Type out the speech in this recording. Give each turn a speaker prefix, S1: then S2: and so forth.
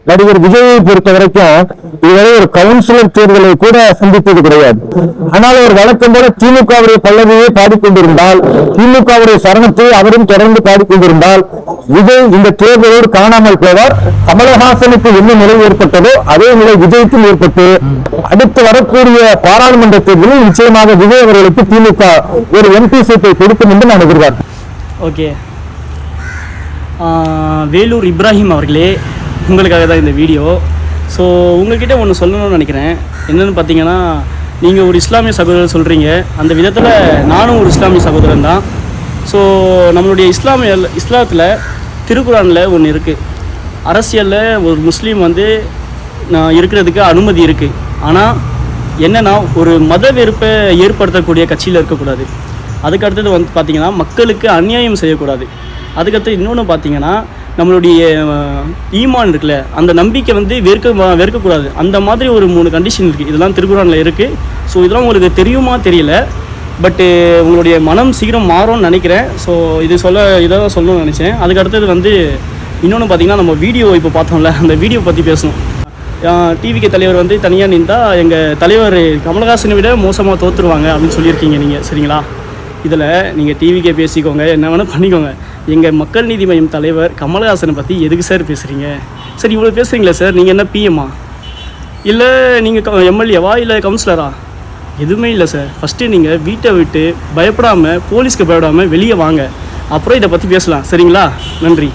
S1: நடிகர் விஜயை பொறுத்த வரைக்கும் இதுவரை ஒரு கவுன்சிலர் தேர்தலை கூட சந்தித்தது கிடையாது. ஆனால் ஒரு வழக்கம் போல திமுகவுடைய பல்லவியை பாடிக்கொண்டிருந்தால், திமுகவுடைய சரணத்தை அவரும் தொடர்ந்து பாடிக்கொண்டிருந்தால், விஜய் இந்த தேர்தலோடு காணாமல் போவார். கமலஹாசனுக்கு என்ன நிலை ஏற்பட்டதோ அதே நிலை விஜய்க்கும் ஏற்பட்டு அடுத்து வரக்கூடிய பாராளுமன்ற தேர்தலில் நிச்சயமாக விஜய் அவர்களுக்கு திமுக ஒரு எம்பி சீட்டை கொடுக்கும் என்று நான் எதிர்பார்க்கிறேன்.
S2: ஓகே, வேலூர் இப்ராஹிம் அவர்களே, உங்களுக்காக தான் இந்த வீடியோ. ஸோ உங்கள்கிட்ட ஒன்று சொல்லணும்னு நினைக்கிறேன். என்னென்னு பார்த்தீங்கன்னா, நீங்கள் ஒரு இஸ்லாமிய சகோதரர் சொல்கிறீங்க. அந்த விதத்தில் நானும் ஒரு இஸ்லாமிய சகோதரன் தான். ஸோ நம்மளுடைய இஸ்லாத்தில் திருக்குரானில் ஒன்று இருக்குது. அரசியலில் ஒரு முஸ்லீம் இருக்கிறதுக்கு அனுமதி இருக்குது. ஆனால் என்னென்னா, ஒரு மத வெறுப்பை ஏற்படுத்தக்கூடிய கட்சியில் இருக்கக்கூடாது. அதுக்கு அடுத்தது பார்த்திங்கன்னா, மக்களுக்கு அநியாயம் செய்யக்கூடாது. அதுக்கடுத்து இன்னொன்று பார்த்திங்கன்னா, நம்மளுடைய ஈமான் இருக்குல்ல, அந்த நம்பிக்கை வெறுக்கக்கூடாது. அந்த மாதிரி ஒரு 3 கண்டிஷன் இருக்குது. இதெல்லாம் திருக்குறானில் இருக்குது. ஸோ இதெல்லாம் உங்களுக்கு தெரியுமா தெரியல, பட்டு உங்களுடைய மனம் சீக்கிரம் மாறும்னு நினைக்கிறேன். ஸோ இதை தான் சொல்லணும்னு நினச்சேன். அதுக்கு அடுத்தது இன்னொன்று பார்த்திங்கன்னா, நம்ம வீடியோ இப்போ பார்த்தோம்ல, அந்த வீடியோ பற்றி பேசணும். டிவிக்கு தலைவர் தனியாக நின்றால் எங்கள் தலைவர் கமலஹாசனை விட மோசமாக தோற்றுருவாங்க அப்படின்னு சொல்லியிருக்கீங்க நீங்கள், சரிங்களா? இதில் நீங்கள் டிவிக்கே பேசிக்கோங்க, என்ன வேணால் பண்ணிக்கோங்க. எங்கள் மக்கள் நீதி மையம் தலைவர் கமலஹாசனை பற்றி எதுக்கு சார் பேசுகிறீங்க? சார் இவ்வளோ பேசுகிறீங்களா சார்? நீங்கள் என்ன பிஎம்மா, இல்லை நீங்கள் எம்எல்ஏவா, இல்லை கவுன்சிலரா? எதுவுமே இல்லை சார். ஃபஸ்ட்டு நீங்கள் வீட்டை விட்டு பயப்படாமல், போலீஸ்க்கு பயப்படாமல் வெளியே வாங்க. அப்புறம் இதை பற்றி பேசலாம், சரிங்களா? நன்றி.